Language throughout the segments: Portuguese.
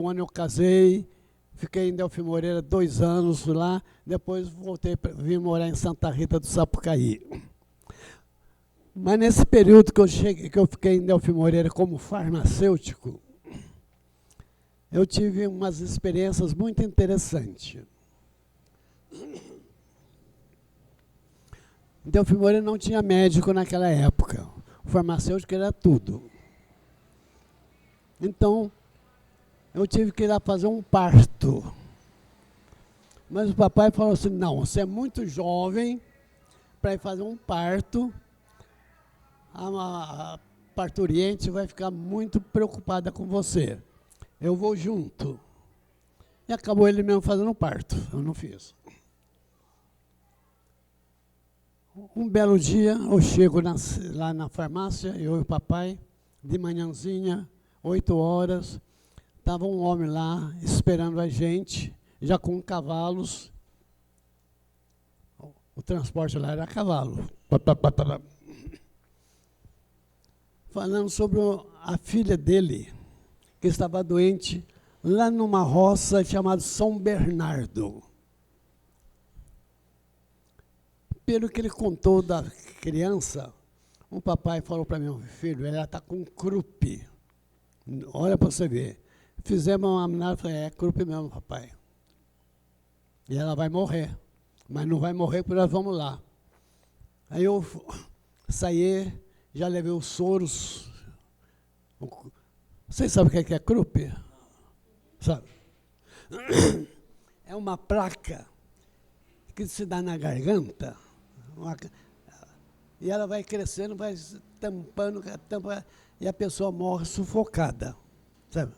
Um ano eu casei, fiquei em Delfim Moreira 2 anos lá, depois vim morar em Santa Rita do Sapucaí. Mas nesse período que eu fiquei em Delfim Moreira como farmacêutico, eu tive umas experiências muito interessantes. Em Delfim Moreira não tinha médico naquela época. O farmacêutico era tudo. Então, eu tive que ir lá fazer um parto. Mas o papai falou assim, não, você é muito jovem para ir fazer um parto. A parturiente vai ficar muito preocupada com você. Eu vou junto. E acabou ele mesmo fazendo o parto. Eu não fiz. Um belo dia, eu chego lá na farmácia, eu e o papai, de manhãzinha, 8 horas, estava um homem lá esperando a gente, já com cavalos. O transporte lá era a cavalo. Falando sobre a filha dele, que estava doente, lá numa roça chamada São Bernardo. Pelo que ele contou da criança, o papai falou para mim, filho, ela está com croup. Olha para você ver. Fizemos uma análise, falei, é croup mesmo, papai. E ela vai morrer. Mas não vai morrer porque nós vamos lá. Aí eu saí, já levei os soros. Vocês sabem o que é croup? Sabe? É uma placa que se dá na garganta. E ela vai crescendo, vai tampando, tampa, e a pessoa morre sufocada. Sabe?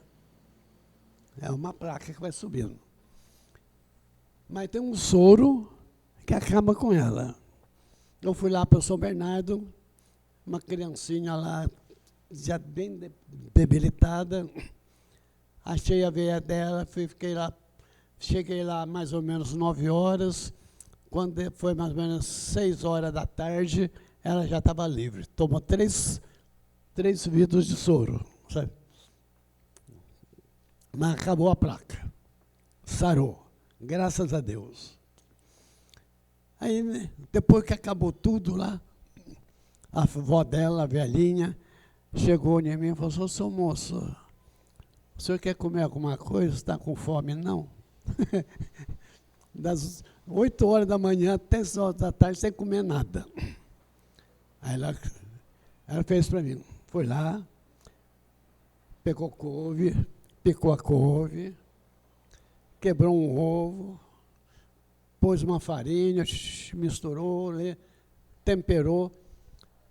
É uma placa que vai subindo. Mas tem um soro que acaba com ela. Eu fui lá para o São Bernardo, uma criancinha lá, já bem debilitada. Achei a veia dela, fiquei lá, cheguei lá mais ou menos 9 horas. Quando foi mais ou menos 6 horas da tarde, ela já estava livre. Tomou 3 vidros de soro, sabe? Mas acabou a placa. Sarou. Graças a Deus. Aí, né, depois que acabou tudo lá, a avó dela, a velhinha, chegou em mim e falou, seu moço, o senhor quer comer alguma coisa? Está com fome? Não. Das 8 horas da manhã até 6 horas da tarde, sem comer nada. Aí ela fez para mim. Foi lá, pegou couve, picou a couve, quebrou um ovo, pôs uma farinha, misturou, né, temperou.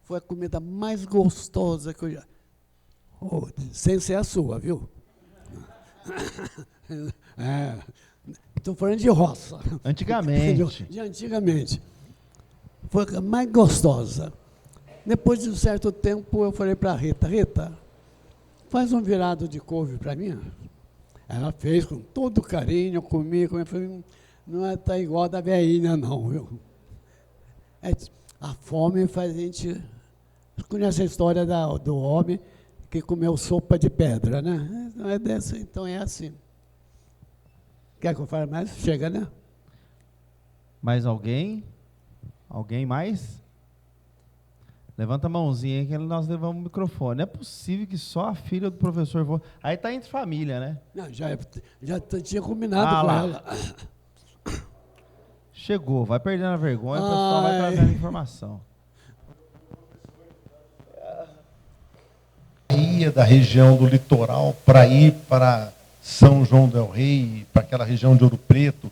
Foi a comida mais gostosa que eu já... Oh, sem ser a sua, viu? Estou falando de roça. Antigamente. De antigamente. Foi a mais gostosa. Depois de um certo tempo, eu falei para a Rita, faz um virado de couve para mim. Ela fez com todo carinho, eu comi, falei, não é tá igual a da veinha, não, viu? A fome faz a gente... Conhece a história do homem que comeu sopa de pedra, né? Não é dessa, então é assim. Quer que eu fale mais? Chega, né? Mais alguém? Alguém mais? Levanta a mãozinha aí que nós levamos o microfone. Não é possível que só a filha do professor... Aí está entre família, né? Não, já tinha combinado com ela. Chegou, vai perdendo a vergonha, o pessoal vai trazendo informação. Ia da região do litoral para ir para São João del Rei, para aquela região de Ouro Preto,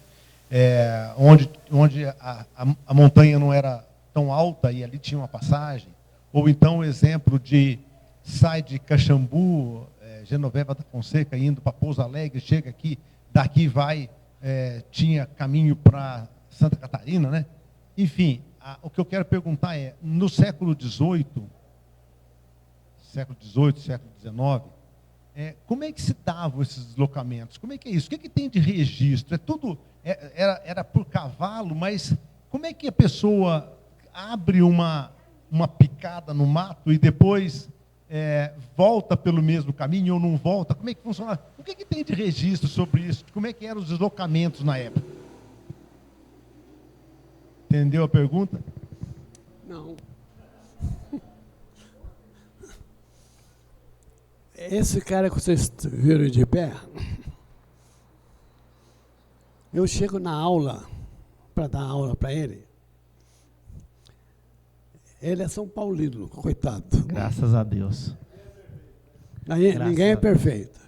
onde a montanha não era tão alta e ali tinha uma passagem. Ou então o exemplo de sai de Caxambu, Genoveva da Fonseca, indo para Pouso Alegre, chega aqui, daqui vai, tinha caminho para Santa Catarina, né? Enfim, o que eu quero perguntar é, no século XVIII, século XIX, como é que se davam esses deslocamentos? Como é que é isso? O que tem de registro? Era por cavalo, mas como é que a pessoa abre uma picada no mato e depois volta pelo mesmo caminho ou não volta? Como é que funciona? O que tem de registro sobre isso? Como é que eram os deslocamentos na época? Entendeu a pergunta? Não. Esse cara que vocês viram de pé, eu chego na aula, para dar aula para ele. Ele é São Paulino, coitado. Graças a Deus. Aí, Graças ninguém é a Deus. perfeito.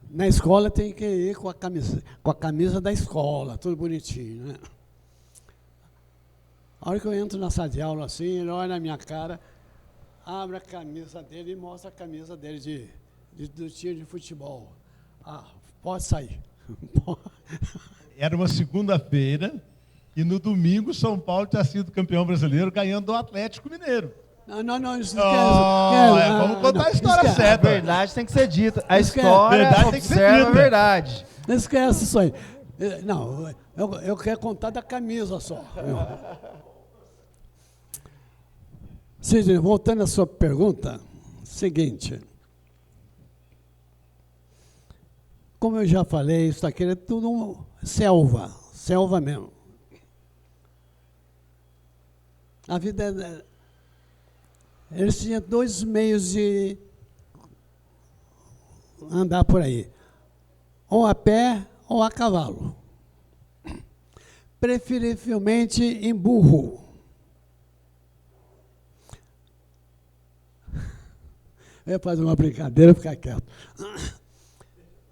Na escola tem que ir com a camisa da escola, tudo bonitinho, né? A hora que eu entro na sala de aula assim, ele olha na minha cara, abre a camisa dele e mostra a camisa dele do time de futebol. Ah, pode sair. Era uma segunda-feira e no domingo São Paulo tinha sido campeão brasileiro ganhando do Atlético Mineiro. Não, isso Vamos contar a história A certa. verdade tem que ser dita. A Esquece. história Verdade tem que ser observa a dita. verdade. Não esquece isso aí. Não, eu quero contar da camisa só. Sidney, voltando à sua pergunta, seguinte. Como eu já falei, isso aqui é tudo selva mesmo. A vida, eles tinham dois meios de andar por aí, ou a pé ou a cavalo. Preferivelmente em burro. Eu ia fazer uma brincadeira, ficar quieto. É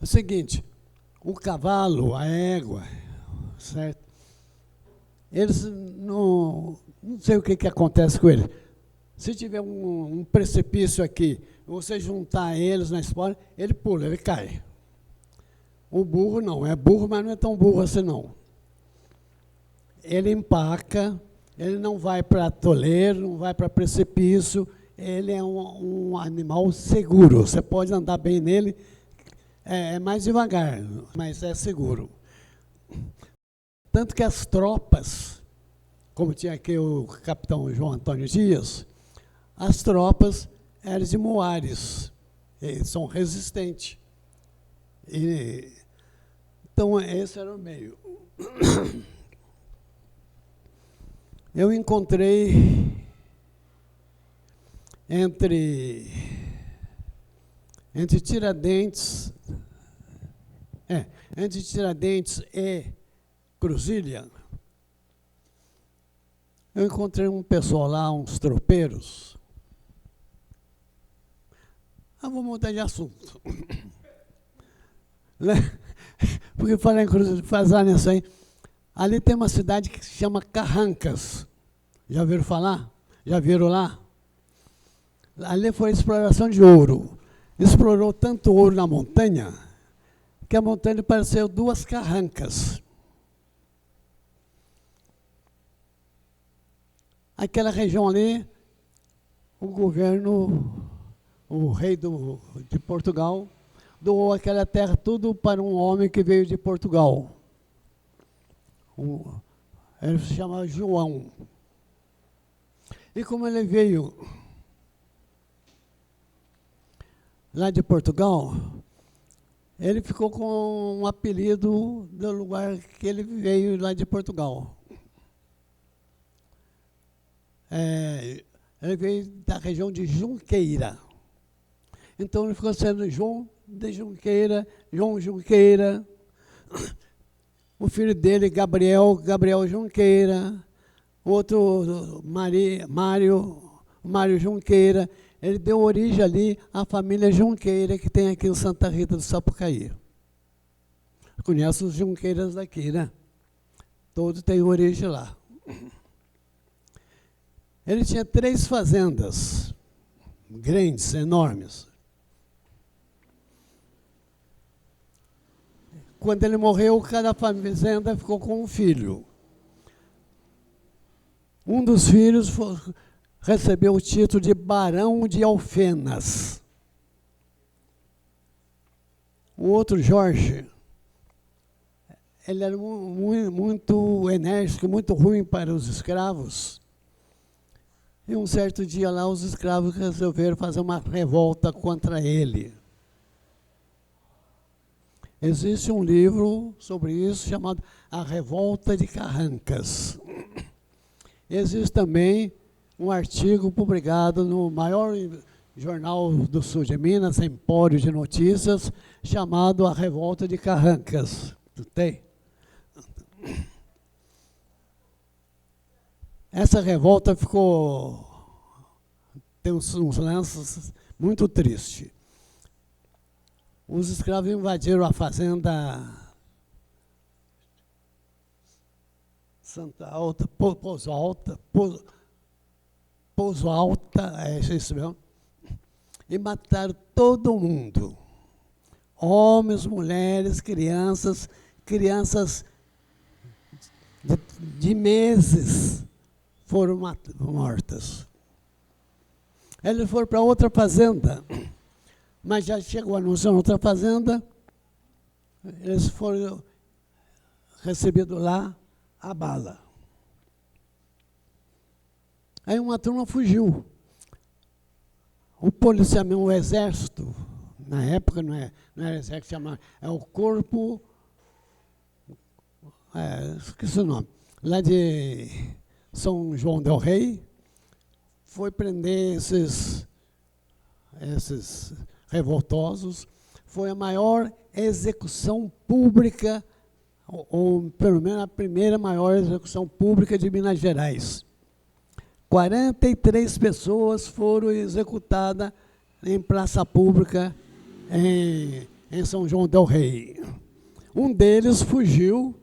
o seguinte, o cavalo, a égua, certo? Eles não sei o que acontece com eles. Se tiver um precipício aqui, você juntar eles na espora, ele pula, ele cai. O burro não, é burro, mas não é tão burro assim não. Ele empaca, ele não vai para toleiro, não vai para precipício, ele é um animal seguro, você pode andar bem nele, é mais devagar, mas é seguro. Tanto que as tropas, como tinha aqui o capitão João Antônio Dias, as tropas eram de moares, eles são resistentes. Então, esse era o meio. Eu encontrei entre Tiradentes e Cruzília, eu encontrei um pessoal lá, uns tropeiros. Vou mudar de assunto. Porque falei em Cruzília, falar nisso aí. Ali tem uma cidade que se chama Carrancas. Já ouviram falar? Já viram lá? Ali foi exploração de ouro. Explorou tanto ouro na montanha, que a montanha pareceu duas carrancas. Aquela região ali, o governo, o rei de Portugal, doou aquela terra tudo para um homem que veio de Portugal. Ele se chamava João. E como ele veio lá de Portugal, ele ficou com um apelido do lugar que ele veio lá de Portugal. Ele veio da região de Junqueira. Então ele ficou sendo João de Junqueira, João Junqueira. O filho dele, Gabriel Junqueira. O outro, Mário Junqueira. Ele deu origem ali à família Junqueira, que tem aqui em Santa Rita do Sapucaí. Conhece os Junqueiras daqui, né? Todos têm origem lá. Ele tinha 3 fazendas, grandes, enormes. Quando ele morreu, cada fazenda ficou com um filho. Um dos filhos recebeu o título de Barão de Alfenas. O outro, Jorge, ele era muito enérgico, muito ruim para os escravos. E um certo dia lá, os escravos resolveram fazer uma revolta contra ele. Existe um livro sobre isso chamado A Revolta de Carrancas. Existe também um artigo publicado no maior jornal do sul de Minas, Empório de Notícias, chamado A Revolta de Carrancas. Tem? Essa revolta tem uns lances muito tristes. Os escravos invadiram a fazenda Santa Alta, Pouso Alta, é isso mesmo, e mataram todo mundo. Homens, mulheres, crianças de meses foram mortas. Eles foram para outra fazenda, mas já chegou o anúncio na outra fazenda, eles foram recebidos lá a bala. Aí uma turma fugiu. O policiamento, o exército, na época não era exército, chamava, é o corpo, esqueci o nome, lá de São João del Rei, foi prender esses revoltosos. Foi a maior execução pública, ou pelo menos a primeira maior execução pública de Minas Gerais. 43 pessoas foram executadas em praça pública em São João del Rei. Um deles fugiu,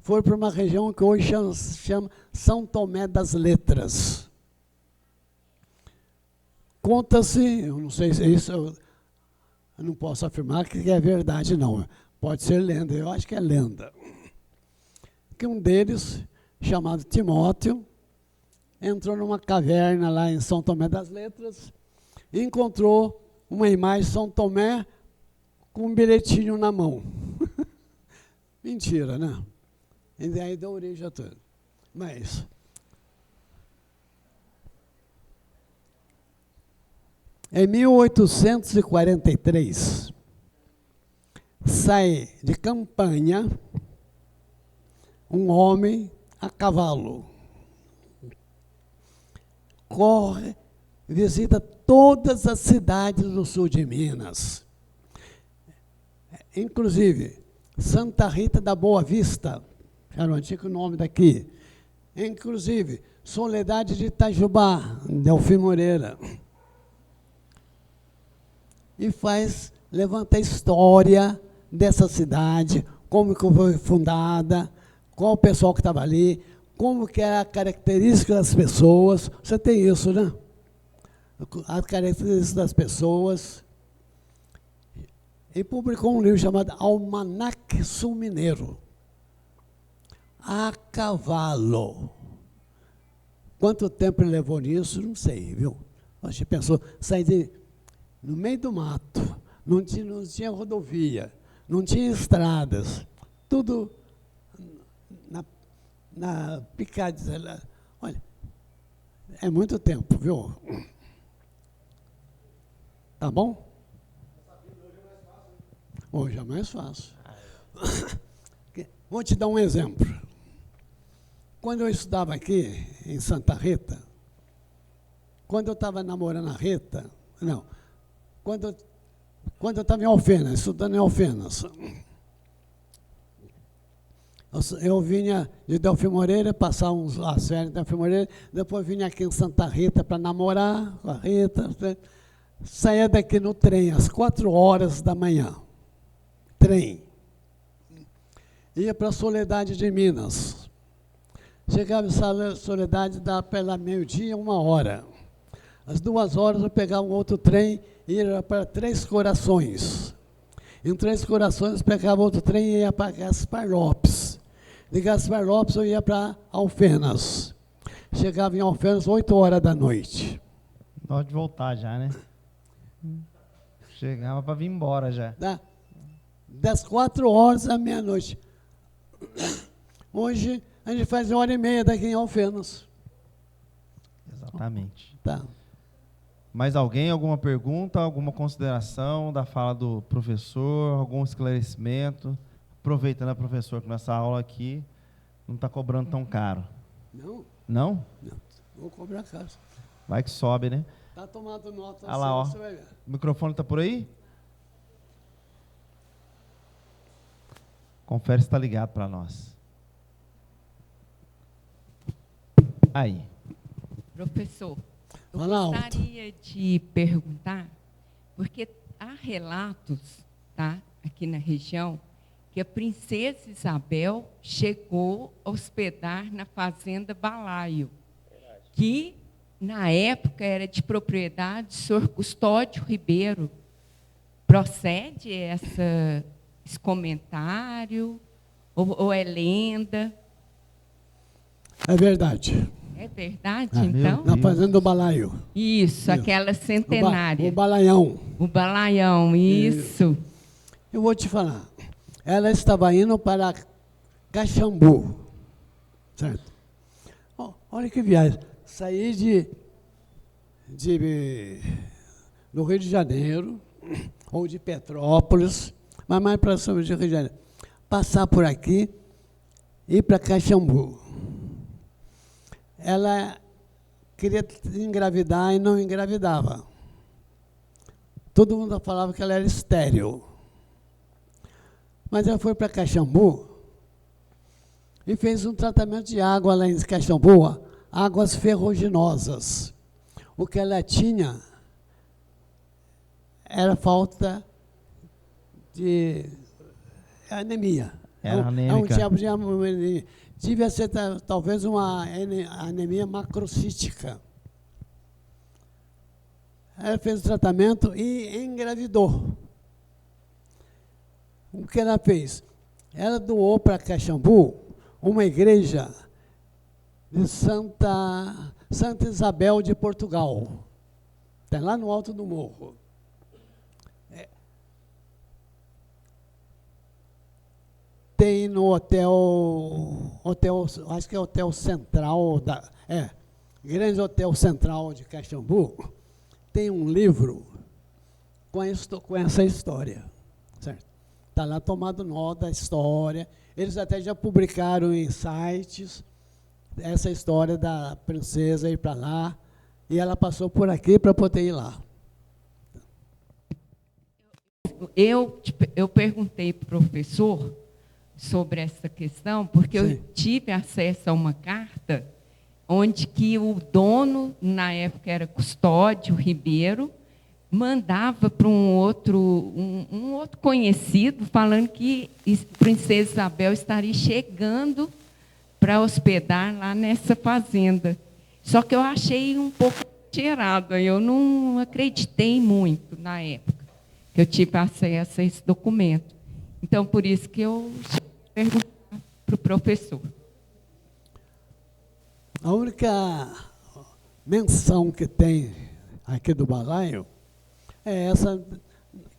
foi para uma região que hoje chama São Tomé das Letras. Conta-se, eu não sei se isso, eu não posso afirmar que é verdade, não. Pode ser lenda, eu acho que é lenda. Que um deles, chamado Timóteo, entrou numa caverna lá em São Tomé das Letras e encontrou uma imagem de São Tomé com um bilhetinho na mão. Mentira, né? E daí deu origem a tudo. Mas em 1843, sai de campanha um homem a cavalo. Corre, visita todas as cidades do sul de Minas. Inclusive, Santa Rita da Boa Vista, era o antigo nome daqui. Inclusive, Soledade de Itajubá, Delfim Moreira. E levanta a história dessa cidade, como que foi fundada, qual o pessoal que estava ali, como que era a característica das pessoas. Você tem isso, né? As características das pessoas. E publicou um livro chamado Almanaque Sul Mineiro. A cavalo. Quanto tempo ele levou nisso? Não sei, viu? A gente pensou, sair no meio do mato, não tinha rodovia, não tinha estradas, tudo na picadinha. Olha, é muito tempo, viu? Tá bom? Hoje é mais fácil. Vou te dar um exemplo. Quando eu estudava aqui, em Santa Rita, quando eu estava namorando a Rita, não, quando eu estava em Alfenas, estudando em Alfenas, eu vinha de Delfim Moreira, passar as férias de Delfim Moreira, depois vinha aqui em Santa Rita para namorar com a Rita, saía daqui no trem às 4 horas da manhã, trem, ia para Soledade de Minas, chegava em Soledade, dava pela meio-dia, 1h. Às 2 horas eu pegava um outro trem e ia para Três Corações. Em Três Corações eu pegava outro trem e ia para Gaspar Lopes. De Gaspar Lopes eu ia para Alfenas. Chegava em Alfenas 8 horas da noite. Na hora de voltar já, né? Chegava para vir embora já. Das 4 horas à meia-noite. Hoje a gente faz 1h30 daqui em Alfenas. Exatamente. Exatamente. Tá. Mais alguém, alguma pergunta, alguma consideração da fala do professor, algum esclarecimento? Aproveita, né, professor, que nossa aula aqui não está cobrando tão caro. Não, Não? não. Vou cobrar caro. Vai que sobe, né? Tá tomando nota. Ah lá, ó. Você vai ver. O microfone está por aí? Confere se está ligado para nós. Aí. Professor, eu Fala alto. gostaria de perguntar, porque há relatos, tá, aqui na região, que a princesa Isabel chegou a hospedar na fazenda Balaio, que na época era de propriedade do senhor Custódio Ribeiro. Procede esse comentário ou é lenda? É verdade. É verdade, Ah, então? Na fazenda do Balaio. Isso, aquela centenária. O Balaião. O Balaião, isso. Eu vou te falar. Ela estava indo para Caxambu. Certo? Olha que viagem. Saí do Rio de Janeiro, ou de Petrópolis, mas mais para São Rio de Janeiro. Passar por aqui e ir para Caxambu. Ela queria engravidar e não engravidava. Todo mundo falava que ela era estéril. Mas ela foi para Caxambu e fez um tratamento de água lá em Caxambu, águas ferruginosas. O que ela tinha era falta de anemia. Era É um anêmica. tipo de anemia. Devia ser talvez uma anemia macrocítica. Ela fez o tratamento e engravidou. O que ela fez? Ela doou para Caxambu uma igreja de Santa Isabel de Portugal. Está lá no alto do morro. Tem no hotel, acho que é Hotel Central, Grande Hotel Central de Caxambu, tem um livro com essa história, certo? Está lá tomado nota da história, eles até já publicaram em sites essa história da princesa ir para lá, e ela passou por aqui para poder ir lá. Eu perguntei para o professor sobre essa questão, porque Sim. eu tive acesso a uma carta onde que o dono, na época era Custódio Ribeiro, mandava para um outro conhecido, falando que Princesa Isabel estaria chegando para hospedar lá nessa fazenda. Só que eu achei um pouco exagerado, eu não acreditei muito na época que eu tive acesso a esse documento. Então, por isso que eu perguntar para o professor. A única menção que tem aqui do Balaio é essa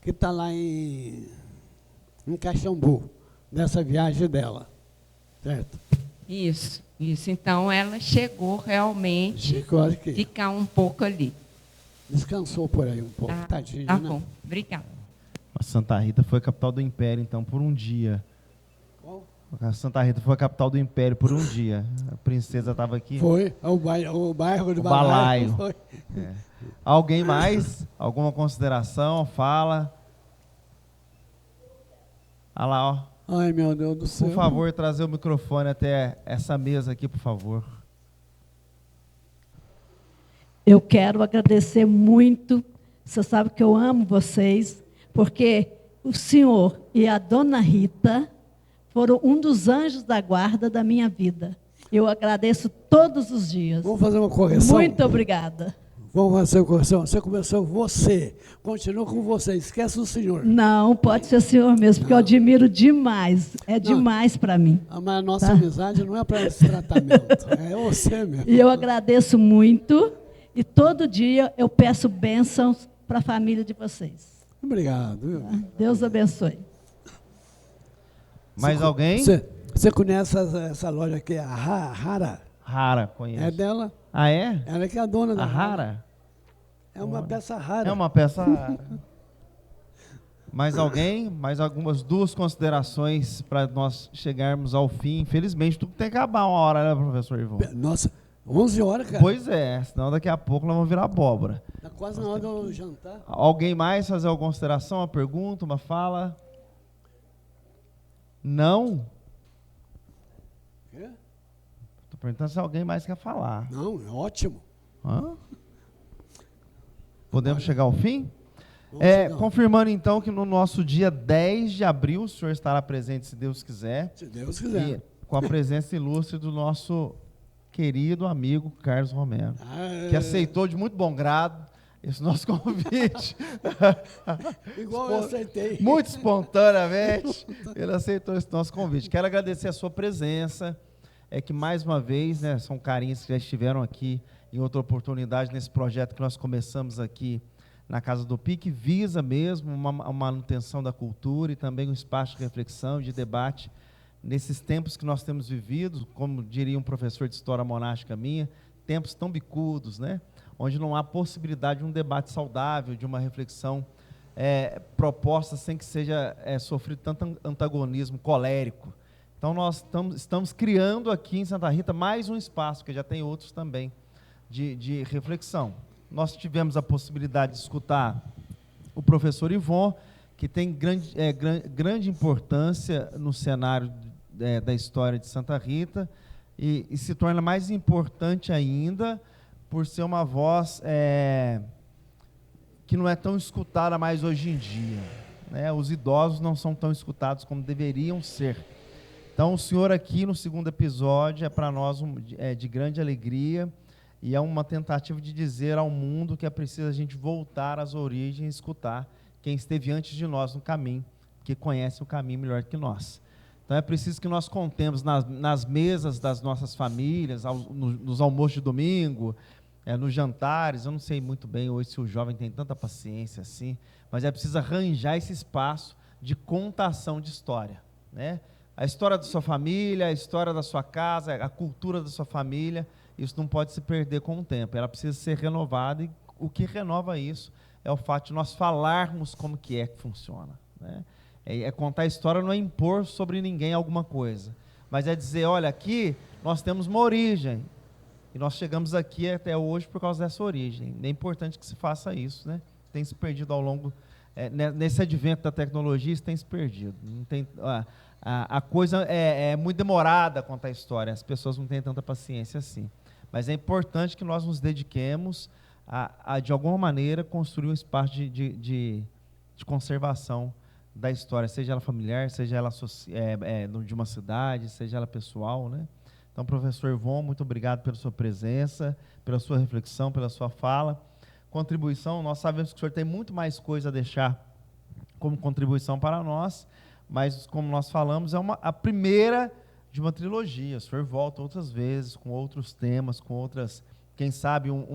que está lá em Caxambu, nessa viagem dela, certo? Isso. Então, ela chegou realmente Chico, olha aqui, ficar um pouco ali. descansou por aí um pouco, tadinha, Tá né? bom, obrigada. A Santa Rita foi a capital do Império, então, por um dia. Qual? A Santa Rita foi a capital do Império por um dia. A princesa estava aqui. Foi, o bairro do O Balaio. Foi. É. Alguém mais? Alguma consideração? Fala. Olha lá, ó. Ai, meu Deus do céu. Por favor, trazer o microfone até essa mesa aqui, por favor. Eu quero agradecer muito. Você sabe que eu amo vocês, porque o senhor e a dona Rita foram um dos anjos da guarda da minha vida. Eu agradeço todos os dias. Vamos fazer uma correção? Muito obrigada. Vamos fazer uma correção. Você começou você, continua com você, esquece o senhor. Não, pode ser o senhor mesmo, porque eu admiro demais. É demais para mim. Mas a nossa Tá. amizade não é para esse tratamento, é você mesmo. E eu agradeço muito. E todo dia eu peço bênçãos para a família de vocês. Obrigado. Viu? Deus abençoe. Mais alguém? Você conhece essa loja aqui, a Rara? Rara, É conheço. dela? Ah, é? Ela que é a dona da A rara? É uma peça rara. É uma peça rara. Mais alguém? Mais algumas duas considerações para nós chegarmos ao fim. Infelizmente, tudo tem que acabar uma hora, né, professor Ivon? Nossa, 11 horas, cara. Pois é, senão daqui a pouco nós vamos virar abóbora. Tá quase na hora do jantar. Alguém mais fazer alguma consideração, uma pergunta, uma fala? Não? Quê? Estou perguntando se alguém mais quer falar. Não, é ótimo. Hã? Podemos chegar ao fim? Vamos chegar. Confirmando então que no nosso dia 10 de abril o senhor estará presente, se Deus quiser. Se Deus quiser. E com a presença ilustre do nosso querido amigo Carlos Romero, que aceitou de muito bom grado esse nosso convite. Igual eu aceitei. Muito espontaneamente, ele aceitou esse nosso convite. Quero agradecer a sua presença, que mais uma vez, né, são carinhos que já estiveram aqui em outra oportunidade nesse projeto que nós começamos aqui na Casa do PIC, visa mesmo uma manutenção da cultura e também um espaço de reflexão e de debate nesses tempos que nós temos vivido, como diria um professor de história monástica minha, tempos tão bicudos, né? Onde não há possibilidade de um debate saudável, de uma reflexão proposta sem que seja sofrido tanto antagonismo colérico. Então, nós estamos criando aqui em Santa Rita mais um espaço, que já tem outros também, de reflexão. Nós tivemos a possibilidade de escutar o professor Ivon, que tem grande importância no cenário da história de Santa Rita, e se torna mais importante ainda por ser uma voz que não é tão escutada mais hoje em dia, né? Os idosos não são tão escutados como deveriam ser. Então, o senhor aqui no segundo episódio é para nós de grande alegria, e é uma tentativa de dizer ao mundo que é preciso a gente voltar às origens e escutar quem esteve antes de nós no caminho, que conhece o caminho melhor que nós. Então, é preciso que nós contemos nas mesas das nossas famílias, nos almoços de domingo, nos jantares. Eu não sei muito bem hoje se o jovem tem tanta paciência assim, mas é preciso arranjar esse espaço de contação de história, né? A história da sua família, a história da sua casa, a cultura da sua família, isso não pode se perder com o tempo, ela precisa ser renovada, e o que renova isso é o fato de nós falarmos como que funciona, né? Contar a história não é impor sobre ninguém alguma coisa, mas é dizer, olha, aqui nós temos uma origem, e nós chegamos aqui até hoje por causa dessa origem. É importante que se faça isso, né? Tem se perdido ao longo, nesse advento da tecnologia, isso tem se perdido. Não tem, a coisa é muito demorada a contar a história, as pessoas não têm tanta paciência assim. Mas é importante que nós nos dediquemos a de alguma maneira, construir um espaço de conservação da história, seja ela familiar, seja ela de uma cidade, seja ela pessoal, né? Então, professor Ivon, muito obrigado pela sua presença, pela sua reflexão, pela sua fala. Contribuição, nós sabemos que o senhor tem muito mais coisa a deixar como contribuição para nós, mas, como nós falamos, a primeira de uma trilogia. O senhor volta outras vezes, com outros temas, com outras, quem sabe, um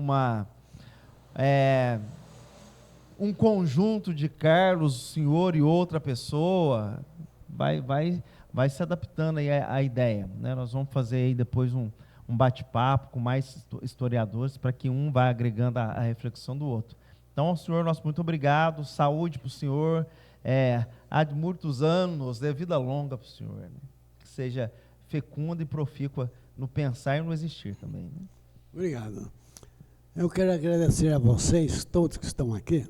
conjunto de Carlos, o senhor e outra pessoa, vai se adaptando aí à ideia, né? Nós vamos fazer aí depois um bate-papo com mais historiadores, para que um vá agregando a reflexão do outro. Então, senhor, nosso muito obrigado, saúde para o senhor, ad muitos anos, de vida longa para o senhor, né? Que seja fecunda e profícua no pensar e no existir também, né? Obrigado. Eu quero agradecer a vocês, todos que estão aqui,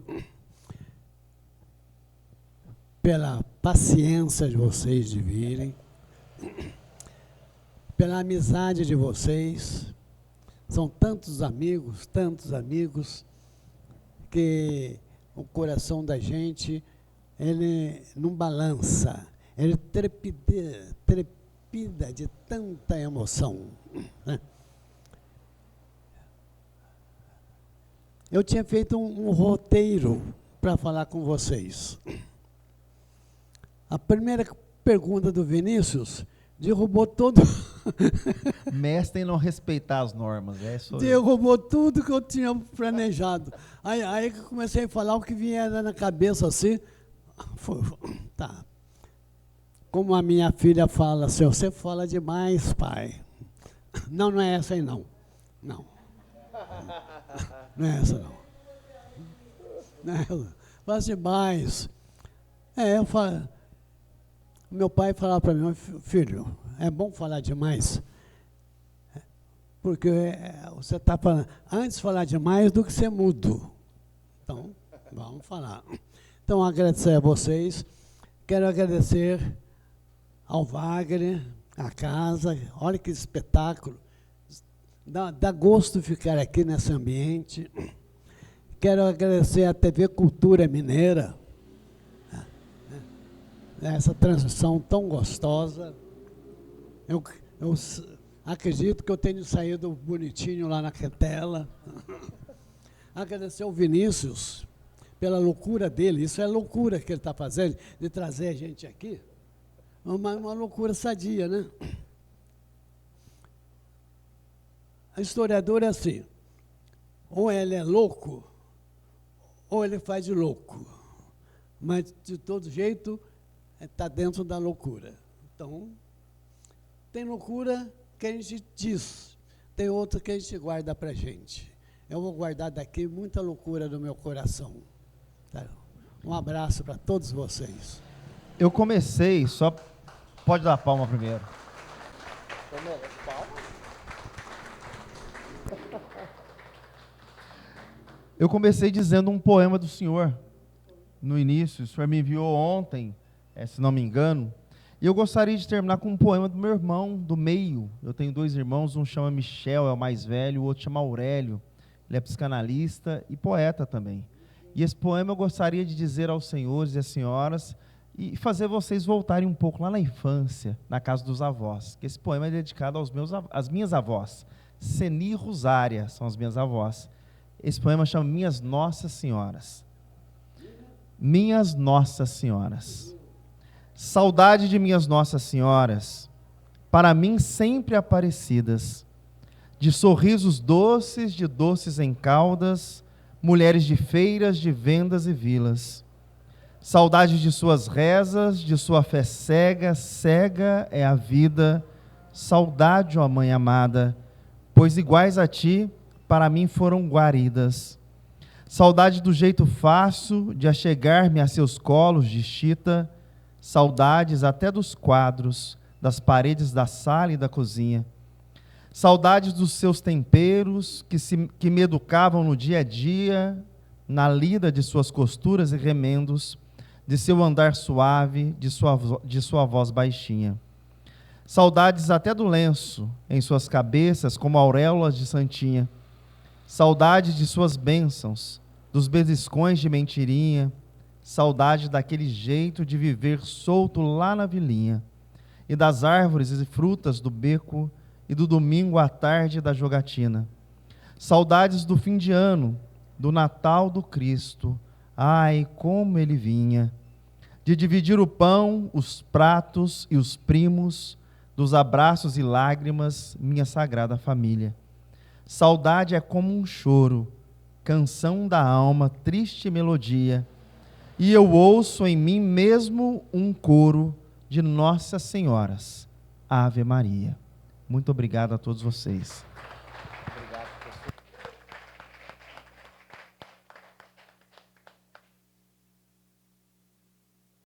pela paciência de vocês de virem, pela amizade de vocês. São tantos amigos, que o coração da gente, ele não balança, ele trepida de tanta emoção, né? Eu tinha feito um roteiro para falar com vocês. A primeira pergunta do Vinícius derrubou todo... Mestre em não respeitar as normas. Derrubou tudo que eu tinha planejado. Aí que eu comecei a falar o que vinha na cabeça assim. Tá. Como a minha filha fala assim, você fala demais, pai. Não é essa aí, não. Não. Não é essa, não. Não é essa. Faz demais. Eu falo. Meu pai falava para mim, filho, é bom falar demais, porque você está falando, antes de falar demais do que ser mudo. Então, vamos falar. Então, agradecer a vocês, quero agradecer ao Wagner, à casa, olha que espetáculo, dá gosto ficar aqui nesse ambiente. Quero agradecer à TV Cultura Mineira, essa transmissão tão gostosa. Eu acredito que eu tenho saído bonitinho lá na tela. Agradecer ao Vinícius pela loucura dele. Isso é loucura que ele está fazendo, de trazer a gente aqui. Uma loucura sadia, né? A historiadora é assim, ou ele é louco, ou ele faz de louco. Mas, de todo jeito, está dentro da loucura. Então, tem loucura que a gente diz, tem outra que a gente guarda para a gente. Eu vou guardar daqui muita loucura no meu coração. Tá? Um abraço para todos vocês. Eu comecei, só pode dar palma primeiro. Eu comecei dizendo um poema do senhor no início. O senhor me enviou ontem, se não me engano. E eu gostaria de terminar com um poema do meu irmão, do meio. Eu tenho 2 irmãos, um chama Michel, é o mais velho, o outro chama Aurélio. Ele é psicanalista e poeta também. E esse poema eu gostaria de dizer aos senhores e às senhoras e fazer vocês voltarem um pouco lá na infância, na casa dos avós. Que esse poema é dedicado às minhas avós. Seni e Rosária são as minhas avós. Esse poema chama Minhas Nossas Senhoras. Minhas Nossas Senhoras. Saudade de minhas Nossas Senhoras, para mim sempre aparecidas, de sorrisos doces, de doces em caudas, mulheres de feiras, de vendas e vilas. Saudade de suas rezas, de sua fé cega, cega é a vida. Saudade, ó mãe amada, pois iguais a ti, para mim foram guaridas. Saudade do jeito fácil de achegar-me a seus colos de chita, saudades até dos quadros, das paredes da sala e da cozinha. Saudades dos seus temperos que me educavam no dia a dia, na lida de suas costuras e remendos, de seu andar suave, de sua voz baixinha. Saudades até do lenço em suas cabeças, como auréolas de santinha. Saudade de suas bênçãos, dos beliscões de mentirinha. Saudade daquele jeito de viver solto lá na vilinha, e das árvores e frutas do beco, e do domingo à tarde da jogatina. Saudades do fim de ano, do Natal do Cristo, ai, como ele vinha, de dividir o pão, os pratos e os primos, dos abraços e lágrimas, minha sagrada família. Saudade é como um choro, canção da alma, triste melodia, e eu ouço em mim mesmo um coro de Nossas Senhoras. Ave Maria. Muito obrigado a todos vocês.